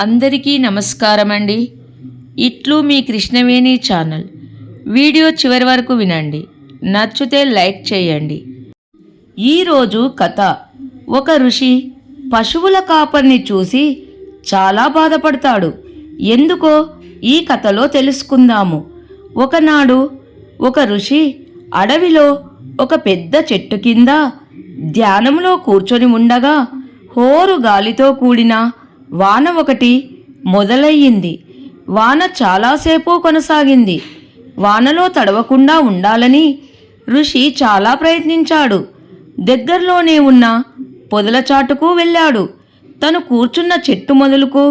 అందరికీ నమస్కారం అండి. ఇట్లు మీ కృష్ణవేణి ఛానల్. వీడియో చివరి వరకు వినండి, నచ్చితే లైక్ చేయండి. ఈరోజు కథ. ఒక ఋషి పశువుల కాపరిని చూసి చాలా బాధపడతాడు. ఎందుకో ఈ కథలో తెలుసుకుందాము. ఒకనాడు ఒక ఋషి అడవిలో ఒక పెద్ద చెట్టు కింద ధ్యానంలో కూర్చొని ఉండగా హోరు గాలితో కూడిన వాన ఒకటి మొదలయ్యింది. వాన చాలాసేపు కొనసాగింది. వానలో తడవకుండా ఉండాలని ఋషి చాలా ప్రయత్నించాడు. దగ్గరలోనే ఉన్న పొదల చాటుకు వెళ్ళాడు. తను కూర్చున్న చెట్టు మొదలుకు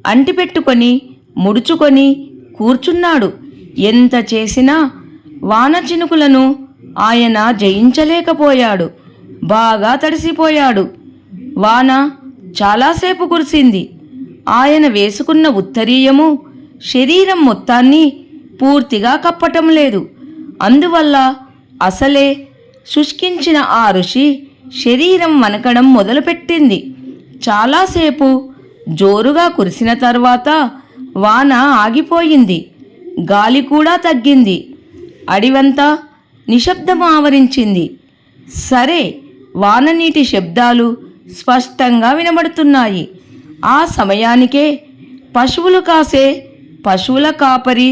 అంటిపెట్టుకొని ముడుచుకొని కూర్చున్నాడు. ఎంత చేసినా వాన చినుకులను ఆయన జయించలేకపోయాడు. బాగా తడిసిపోయాడు. వాన చాలాసేపు కురిసింది. ఆయన వేసుకున్న ఉత్తరీయము శరీరం మొత్తాన్ని పూర్తిగా కప్పటం లేదు. అందువల్ల అసలే శుష్కించిన ఆ ఋషి శరీరం వణకడం మొదలుపెట్టింది. చాలాసేపు జోరుగా కురిసిన తర్వాత వాన ఆగిపోయింది. గాలి కూడా తగ్గింది. అడివంతా నిశ్శబ్దం ఆవరించింది. సరే, వాననీటి శబ్దాలు స్పష్టంగా వినబడుతున్నాయి. ఆ సమయానికే పశువులు కాసే పశువుల కాపరి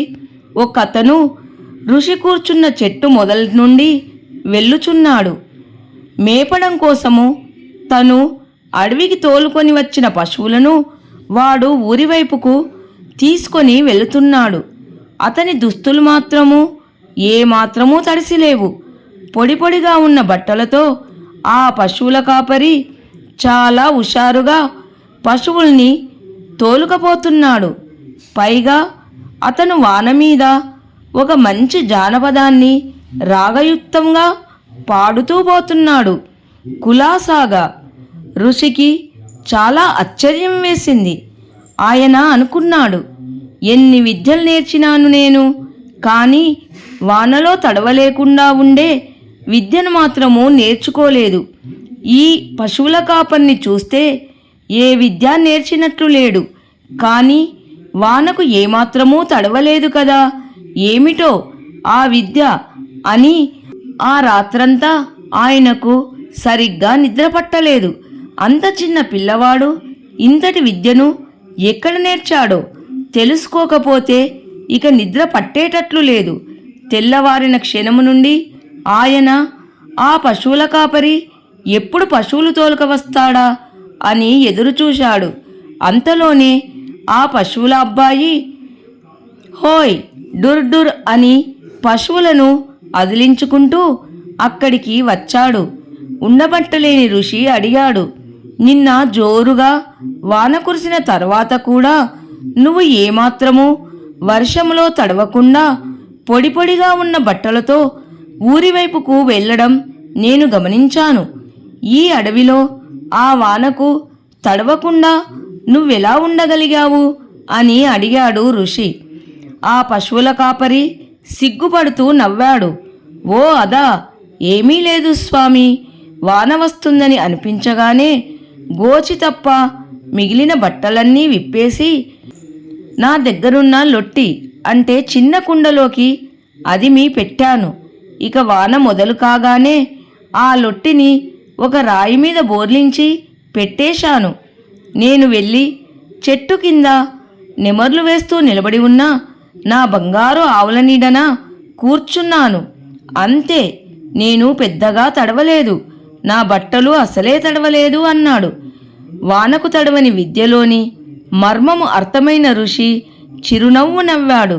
ఒకతను ఋషి కూర్చున్న చెట్టు మొదలు నుండి వెళ్ళుచున్నాడు. మేపడం కోసము తను అడవికి తోలుకొని వచ్చిన పశువులను వాడు ఊరివైపుకు తీసుకొని వెళుతున్నాడు. అతని దుస్తులు మాత్రము ఏమాత్రమూ తడిసిలేవు. పొడి పొడిగా ఉన్న బట్టలతో ఆ పశువుల కాపరి చాలా హుషారుగా పశువుల్ని తోలుకపోతున్నాడు. పైగా అతను వాన మీద ఒక మంచి జానపదాన్ని రాగయుక్తంగా పాడుతూ పోతున్నాడు, కులాసాగా. ఋషికి చాలా ఆశ్చర్యం వేసింది. ఆయన అనుకున్నాడు, ఎన్ని విద్యలు నేర్చినాను నేను, కానీ వానలో తడవలేకుండా ఉండే విద్యను మాత్రము నేర్చుకోలేదు. ఈ పశువుల కాపర్ని చూస్తే ఏ విద్య నేర్చినట్లు లేడు, కానీ వానకు ఏమాత్రమూ తడవలేదు కదా, ఏమిటో ఆ విద్య అని ఆ రాత్రంతా ఆయనకు సరిగ్గా నిద్ర పట్టలేదు. అంత చిన్న పిల్లవాడు ఇంతటి విద్యను ఎక్కడ నేర్చాడో తెలుసుకోకపోతే ఇక నిద్ర పట్టేటట్లు లేదు. తెల్లవారిన క్షణము నుండి ఆయన ఆ పశువుల కాపరి ఎప్పుడు పశువులు తోలుక వస్తాడా అని ఎదురుచూశాడు. అంతలోనే ఆ పశువుల అబ్బాయి హోయ్ డుర్ డుర్ అని పశువులను అదిలించుకుంటూ అక్కడికి వచ్చాడు. ఉండబట్టలేని ఋషి అడిగాడు, నిన్న జోరుగా వాన కురిసిన తర్వాత కూడా నువ్వు ఏమాత్రము వర్షంలో తడవకుండా పొడి పొడిగా ఉన్న బట్టలతో ఊరివైపుకు వెళ్ళడం నేను గమనించాను. ఈ అడవిలో ఆ వానకు తడవకుండా నువ్వెలా ఉండగలిగావు అని అడిగాడు ఋషి. ఆ పశువుల కాపరి సిగ్గుపడుతూ నవ్వాడు. ఓ అదా, ఏమీ లేదు స్వామి. వాన వస్తుందని అనిపించగానే గోచి తప్ప మిగిలిన బట్టలన్నీ విప్పేసి నా దగ్గరున్న లొట్టి అంటే చిన్న కుండలోకి అదిమి పెట్టాను. ఇక వాన మొదలు కాగానే ఆ లొట్టిని ఒక రాయి మీద బోర్లించి పెట్టేశాను. నేను వెళ్ళి చెట్టు కింద నెమర్లు వేస్తూ నిలబడి ఉన్న నా బంగారు ఆవుల నీడన కూర్చున్నాను. అంతే, నేను పెద్దగా తడవలేదు. నా బట్టలు అసలే తడవలేదు అన్నాడు. వానకు తడవని విద్యలోని మర్మము అర్థమైన ఋషి చిరునవ్వు నవ్వాడు.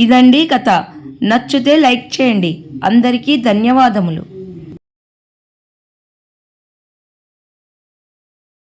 ఇదండి కథ. నచ్చితే లైక్ చేయండి. అందరికీ ధన్యవాదములు.